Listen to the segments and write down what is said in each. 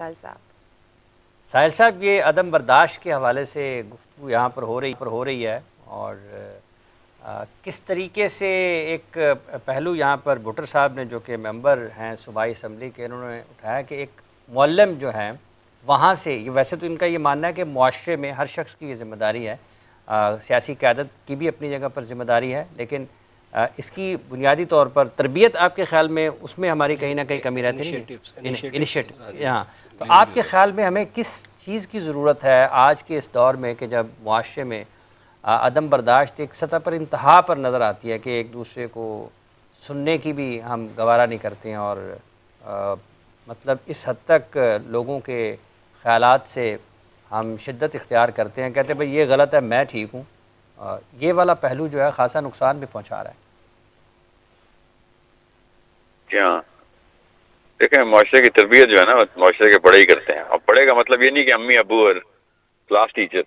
ساحل صاحب؟ ساحل صاحب، یہ عدم برداشت کے حوالے سے گفتگو یہاں پر ہو رہی ہے، اور کس طریقے سے ایک پہلو یہاں پر بھٹر صاحب نے جو کہ ممبر ہیں صوبائی اسمبلی کے، انہوں نے اٹھایا کہ ایک معلم جو ہیں وہاں سے، ویسے تو ان کا یہ ماننا ہے کہ معاشرے میں ہر شخص کی یہ ذمہ داری ہے، سیاسی قیادت کی بھی اپنی جگہ پر ذمہ داری ہے، لیکن اس کی بنیادی طور پر تربیت آپ کے خیال میں اس میں ہماری کہیں نہ کہیں کمی رہتی نہیں ہے؟ انیشیٹو، ہاں، تو آپ کے خیال میں ہمیں کس چیز کی ضرورت ہے آج کے اس دور میں کہ جب معاشرے میں عدم برداشت ایک سطح پر انتہا پر نظر آتی ہے کہ ایک دوسرے کو سننے کی بھی ہم گوارا نہیں کرتے ہیں، اور مطلب اس حد تک لوگوں کے خیالات سے ہم شدت اختیار کرتے ہیں، کہتے ہیں بھئی یہ غلط ہے، میں ٹھیک ہوں، یہ والا پہلو جو ہے خاصا نقصان بھی پہنچا رہا ہے؟ کیا دیکھیں، معاشرے کی تربیت جو ہے نا معاشرے کے بڑے ہی کرتے ہیں، اور بڑے کا مطلب یہ نہیں کہ امی ابو اور کلاس ٹیچر،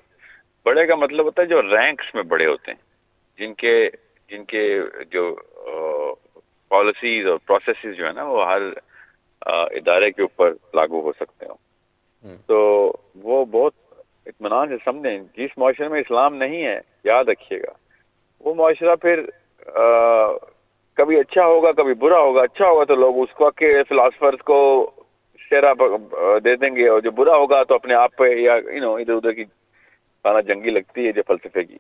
بڑے کا مطلب ہوتا ہے جو رینکس میں بڑے ہوتے ہیں، جن کے جو پالیسیز اور پروسیسز جو ہے نا وہ ہر ادارے کے اوپر لاگو ہو سکتے ہوں، تو وہ بہت اطمینان سے سمجھیں۔ جس معاشرے میں اسلام نہیں ہے، یاد رکھیے گا، وہ معاشرہ پھر کبھی اچھا ہوگا کبھی برا ہوگا۔ اچھا ہوگا تو لوگ اس وقت کے فلاسفرز کو شعرا دے دیں گے، اور جو برا ہوگا تو اپنے آپ پہ یا ادھر ادھر کی خانہ جنگی لگتی ہے جو فلسفے کی۔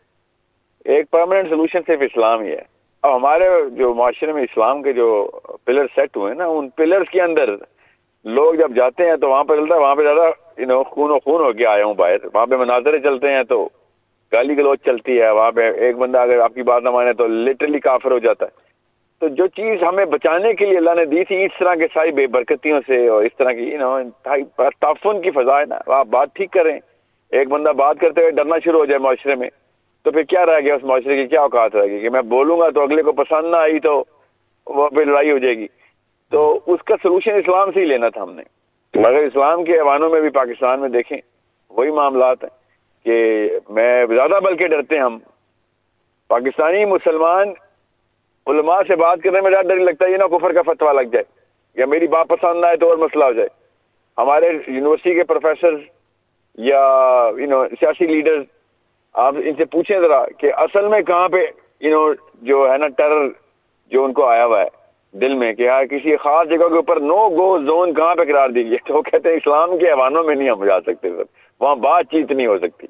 ایک پرماننٹ سولوشن صرف اسلام ہی ہے۔ اب ہمارے جو معاشرے میں اسلام کے جو پلر سیٹ ہوئے نا، ان پلرز کے اندر لوگ جب جاتے ہیں تو وہاں پہ چلتا ہے، وہاں پہ زیادہ خون ہو کے آیا ہوں باہر، وہاں پہ مناظرے چلتے ہیں تو گالی گلوچ چلتی ہے، وہاں پہ ایک بندہ اگر آپ کی بات نہ مانے تو لٹرلی کافر ہو جاتا ہے۔ تو جو چیز ہمیں بچانے کے لیے اللہ نے دی تھی، اس طرح کے ساری بے برکتیوں سے اور اس طرح کی تعفن کی فضا ہے نا، آپ بات ٹھیک کریں۔ ایک بندہ بات کرتے ہوئے ڈرنا شروع ہو جائے معاشرے میں، تو پھر کیا رہ گیا؟ اس معاشرے کی کیا اوقات رہ گئی کہ میں بولوں گا تو اگلے کو پسند نہ آئی تو وہ پھر لڑائی ہو جائے گی۔ تو اس کا سلوشن اسلام سے ہی لینا تھا ہم نے، مگر اسلام کے ایوانوں میں بھی پاکستان میں دیکھیں وہی معاملات ہیں کہ میں زیادہ بلکہ ڈرتے ہیں ہم پاکستانی مسلمان علماء سے بات کرنے میں زیادہ ڈر لگتا ہے یہ نا کفر کا فتویٰ لگ جائے یا میری بات پسند نہ آئے تو اور مسئلہ ہو جائے۔ ہمارے یونیورسٹی کے پروفیسر یا سیاسی لیڈرز، آپ ان سے پوچھیں ذرا کہ اصل میں کہاں پہ جو ہے نا ٹیرر جو ان کو آیا ہوا ہے دل میں کہ یار کسی خاص جگہ کے اوپر نو گو زون کہاں پہ قرار دی گئی، تو وہ کہتے ہیں اسلام کے ایوانوں میں نہیں ہم جا سکتے سر، وہاں بات چیت نہیں ہو سکتی۔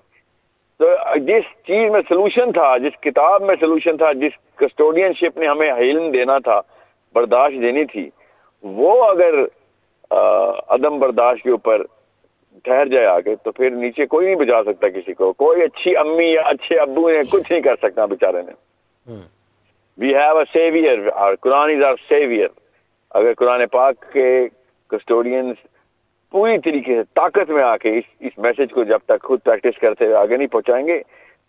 تو جس چیز میں سلوشن تھا، جس کتاب میں سلوشن تھا، جس کسٹوڈین شپ نے ہمیں علم دینا تھا، برداشت دینی تھی، وہ اگر عدم برداشت کے اوپر ٹھہر جائے آگے تو پھر نیچے کوئی نہیں بچا سکتا کسی کو، کوئی اچھی امی یا اچھے ابو نے کچھ نہیں کر سکتا بیچارے نے۔ وی ہیو اے سیویئر، اور قرآن از آور سیویئر۔ اگر قرآن پاک کے کسٹوڈینز پوری طریقے سے طاقت میں آ کے اس میسج کو جب تک خود پریکٹس کرتے ہوئے آگے نہیں پہنچائیں گے،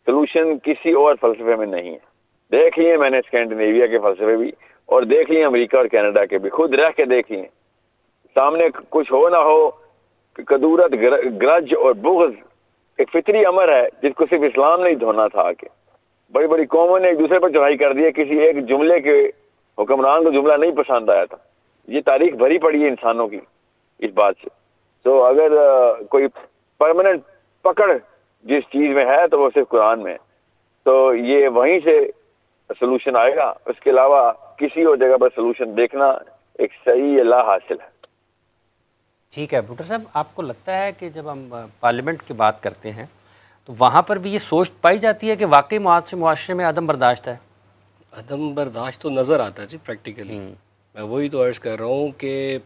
سلوشن کسی اور فلسفے میں نہیں ہے۔ دیکھ لیے میں نے اسکینڈینیویا کے فلسفے بھی، اور دیکھ لیے امریکہ اور کینیڈا کے بھی، خود رہ کے دیکھ لیے، سامنے کچھ ہو نہ ہو، کدورت، گرج اور بغض ایک فطری امر ہے جس کو صرف اسلام نے ہی دھونا تھا۔ آگے بڑی بڑی قوموں نے ایک دوسرے پر چڑھائی کر دی ہے، کسی ایک جملے کے حکمران کو جملہ نہیں پسند آیا تھا۔ یہ تاریخ بھری پڑی ہے انسانوں کی اس بات سے۔ تو اگر کوئی پرماننٹ پکڑ جس چیز میں ہے تو وہ صرف قرآن میں ہے، تو یہ وہیں سے سلوشن آئے گا، اس کے علاوہ کسی اور جگہ پر سلوشن دیکھنا ایک صحیح لا حاصل ہے۔ ٹھیک ہے بھٹر صاحب، آپ کو لگتا ہے کہ جب ہم پارلیمنٹ کی بات کرتے ہیں تو وہاں پر بھی یہ سوچ پائی جاتی ہے کہ واقعی معاشرے میں عدم برداشت ہے؟ عدم برداشت تو نظر آتا ہے جی پریکٹیکلی۔ میں وہی تو عرض کر رہا ہوں کہ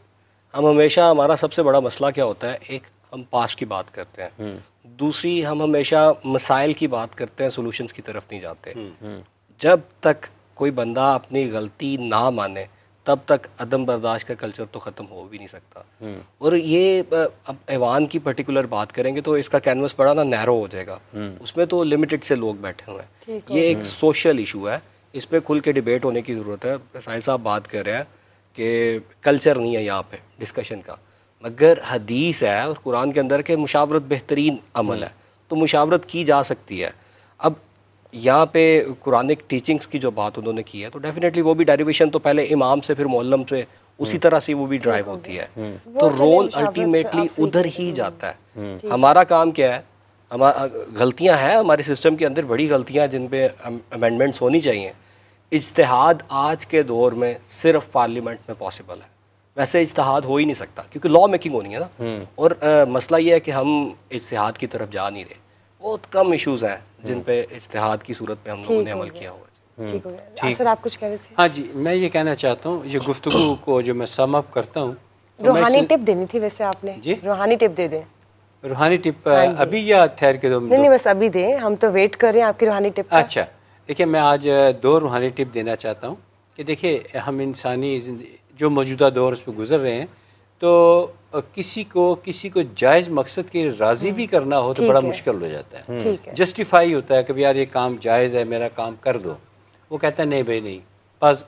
ہم ہمیشہ، ہمارا سب سے بڑا مسئلہ کیا ہوتا ہے، ایک ہم پاسٹ کی بات کرتے ہیں، دوسری ہم ہمیشہ مسائل کی بات کرتے ہیں، سولوشنز کی طرف نہیں جاتے۔ جب تک کوئی بندہ اپنی غلطی نہ مانے تب تک عدم برداشت کا کلچر تو ختم ہو بھی نہیں سکتا۔ اور یہ اب ایوان کی پرٹیکولر بات کریں گے تو اس کا کینوس بڑا نا نیرو ہو جائے گا، اس میں تو لمیٹڈ سے لوگ بیٹھے ہوئے ہیں۔ یہ ایک سوشل ایشو ہے، اس پہ کھل کے ڈیبیٹ ہونے کی ضرورت ہے۔ ساحل صاحب بات کر رہے ہیں کہ کلچر نہیں ہے یہاں پہ ڈسکشن کا، مگر حدیث ہے اور قرآن کے اندر کہ مشاورت بہترین عمل ہے، تو مشاورت کی جا سکتی ہے۔ اب یہاں پہ قرآنک ٹیچنگز کی جو بات انہوں نے کی ہے تو ڈیفینیٹلی وہ بھی ڈیریویشن تو پہلے امام سے پھر معلم سے اسی طرح سے وہ بھی ڈرائیو ہوتی ہے. تو رول الٹیمیٹلی ادھر ہی جاتا ہے. ہمارا کام کیا ہے؟ غلطیاں ہیں ہمارے سسٹم کے اندر، بڑی غلطیاں جن پہ امینڈمنٹس ہونی چاہیے. اجتہاد آج کے دور میں صرف پارلیمنٹ میں پاسبل ہے، ویسے اجتہاد ہو ہی نہیں سکتا کیونکہ لا میکنگ ہونی ہے نا. اور مسئلہ یہ ہے کہ ہم اجتہاد کی طرف جا نہیں رہے. بہت کم ایشوز ہیں جن پہ اجتہاد کی صورت پہ ہم لوگوں نے عمل کیا ہوا. ٹھیک ہو گیا. سر آپ کچھ کہہ رہے تھے؟ ہاں جی، میں یہ کہنا چاہتا ہوں، یہ گفتگو کو جو میں سم اپ کرتا ہوں، روحانی ٹپ دینی تھی ویسے آپ نے. جی روحانی ٹپ دے دیں. روحانی ٹپ ابھی یا ٹھہر کے دو؟ نہیں بس ابھی دیں، ہم تو ویٹ کر رہے ہیں آپ کی روحانی ٹپ کا. اچھا دیکھیں، میں آج 2 روحانی ٹپ دینا چاہتا ہوں کہ دیکھیں ہم انسانی جو موجودہ دور اس پہ گزر رہے ہیں، تو کسی کو جائز مقصد کے راضی بھی کرنا ہو تو بڑا مشکل ہو جاتا ہے. جسٹیفائی ہوتا ہے کہ یار یہ کام جائز ہے، میرا کام کر دو. وہ کہتا ہے نہیں بھائی نہیں، بعض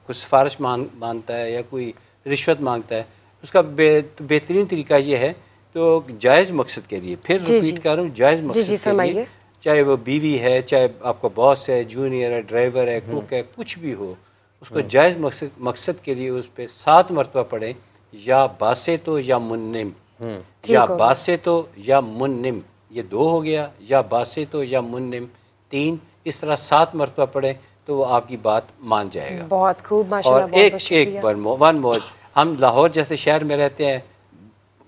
کچھ سفارش مانگتا ہے یا کوئی رشوت مانگتا ہے. اس کا بہترین طریقہ یہ ہے تو جائز مقصد کے لیے، پھر ریپیٹ کر رہا ہوں، جائز مقصد کے لیے، چاہے وہ بیوی ہے، چاہے آپ کا باس ہے، جونیئر ہے، ڈرائیور ہے، کوک ہے، کچھ بھی ہو، اس کو جائز مقصد کے لیے اس پہ 7 مرتبہ پڑھیں، یا باسطو یا منم، یا باسطو یا منم، یہ 2 ہو گیا، یا باسطو یا منم 3، اس طرح 7 مرتبہ پڑھیں تو وہ آپ کی بات مان جائے گا. بہت خوب، ماشاءاللہ. اور ایک ون مور، ہم لاہور جیسے شہر میں رہتے ہیں،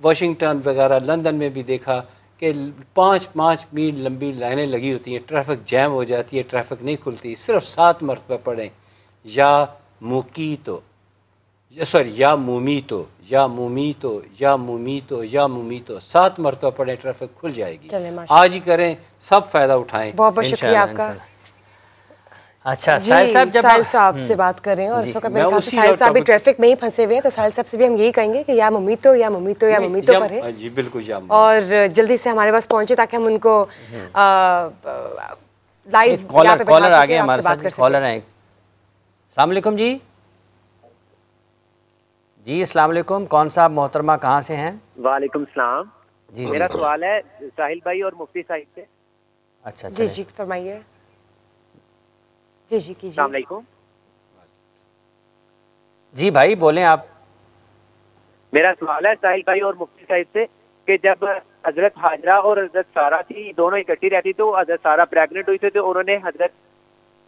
واشنگٹن وغیرہ لندن میں بھی دیکھا کہ 5 میل لمبی لائنیں لگی ہوتی ہیں، ٹریفک جیم ہو جاتی ہے، ٹریفک نہیں کھلتی. صرف 7 مرتبہ پڑھیں، یا موکیتو، یا مومیتو، یا مومیتو، یا مومیتو، یا مومیتو، 7 مرتبہ پڑھیں، ٹریفک کھل جائے گی. آج ہی کریں، سب فائدہ اٹھائیں. بہت بہت شکریہ آپ کا. اچھا ساحل صاحب، جب ساحل صاحب سے بات کر رہے ہیں اور اس وقت میرے خیال سے ساحل صاحب بھی ٹریفک میں ہی پھنسے ہوئے ہیں، تو ساحل صاحب سے بھی ہم یہی کہیں گے کہ یا ممیتو یا ممیتو یا ممیتو پڑھیں. جی بالکل. اور جلدی سے ہمارے پاس پہنچے تاکہ ہم ان کو لائیو کالر آ گئے ہمارے ساتھ. کالر ہیں. السلام علیکم جی. جی السلام علیکم، کون صاحب محترمہ کہاں سے ہیں؟ وعلیکم السلام. جی میرا سوال ہے ساحل بھائی اور مفتی صاحب سے. اچھا جی فرمائیے. جی کیجیے. السلام علیکم. جی بھائی بولیں آپ. میرا سوال ہے ساحل بھائی اور مفتی صاحب سے کہ جب حضرت حاجرہ اور حضرت سارہ تھی، دونوں اکٹھی رہتی، تو حضرت سارہ پریگننٹ ہوئی تھی، تو انہوں نے حضرت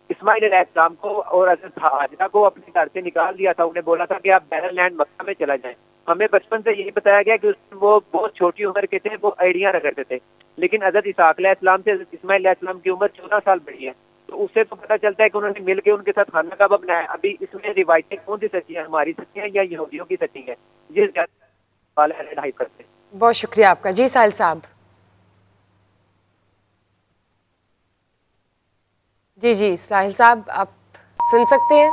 اسماعیل علیہ السلام کو اور حضرت حاجرہ کو اپنے گھر سے نکال دیا تھا. انہیں بولا تھا کہ آپ بیرن لینڈ مکہ میں چلا جائیں. ہمیں بچپن سے یہی بتایا گیا کہ وہ بہت چھوٹی عمر کے تھے، وہ ایڑیاں رگڑتے تھے. لیکن حضرت اسحاق علیہ السلام سے حضرت اسماعیل علیہ السلام کی عمر 14 سال بڑی ہے. تو اس سے تو پتہ چلتا ہے کہ انہوں نے مل کے ان کے ساتھ کھانا کعبہ بنایا. ابھی اس میں روایتیں کون سی سچی ہیں، ہماری سچی ہیں یا یہودیوں کی سچی ہیں؟ جی ڈھائی کرتے. بہت شکریہ آپ کا. جی ساحل صاحب. جی ساحل صاحب آپ سن سکتے ہیں؟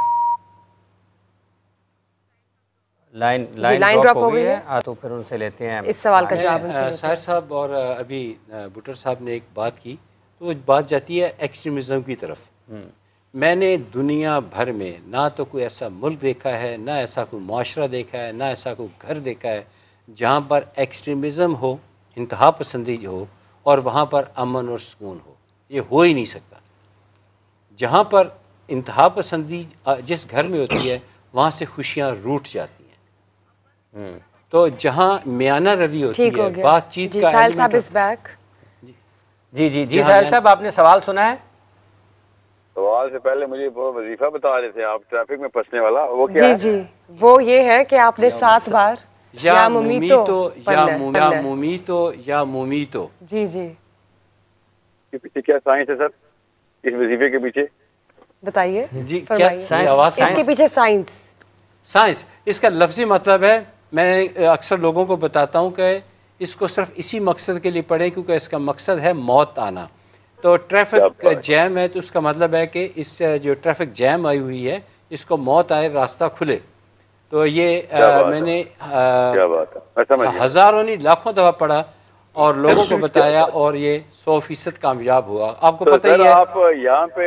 لائن ڈراپ ہو گئی ہے، تو پھر ان سے لیتے ہیں اس سوال کا جواب. ساحر صاحب اور ابھی بٹر صاحب نے ایک بات کی، تو وہ بات جاتی ہے ایکسٹریمزم کی طرف. میں نے دنیا بھر میں نہ تو کوئی ایسا ملک دیکھا ہے، نہ ایسا کوئی معاشرہ دیکھا ہے، نہ ایسا کوئی گھر دیکھا ہے جہاں پر ایکسٹریمزم ہو، انتہا پسندی ہو، اور وہاں پر امن اور سکون ہو. یہ ہو ہی نہیں سکتا. جہاں پر انتہا پسندی جس گھر میں ہوتی ہے وہاں سے خوشیاں روٹ جاتی ہیں. تو جہاں میانہ روی ہوتی ہے، بات چیت کا ساحل صاحب از بیک. جی ساحل صاحب آپ نے سوال سنا ہے؟ سوال سے پہلے مجھے وہ وظیفہ بتا رہے تھے آپ ٹریفک میں پھنسنے والا، وہ کیا ہے؟ جی وہ یہ ہے کہ آپ نے 7 بار یا مومیتو یا مومیتو یا مومیتو. جی کے پیچھے کیا سائنس ہے سر، اس وظیفے کے پیچھے بتائیے. جی کیا اس کے پیچھے سائنس اس کا لفظی مطلب ہے. میں اکثر لوگوں کو بتاتا ہوں کہ اس کو صرف اسی مقصد کے لیے پڑھیں کیونکہ اس کا مقصد ہے موت آنا. تو ٹریفک جیم ہے تو اس کا مطلب ہے کہ اس جو ٹریفک جیم آئی ہوئی ہے اس کو موت آئے، راستہ کھلے. تو یہ میں نے ہزاروں نہیں لاکھوں دفعہ پڑھا اور لوگوں کو بتایا اور یہ 100% کامیاب ہوا. آپ کو پتہ ہی ہے. آپ یہاں پہ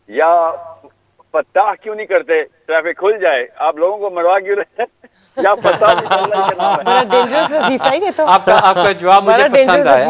یا فتح کیوں نہیں کرتے ٹریفک کھل جائے؟ آپ لوگوں کو مروا کیوں رہے؟ یا فتح بڑا ڈینجرس وظیفہ ہے یہ تو. آپ کا جواب مجھے پسند آیا.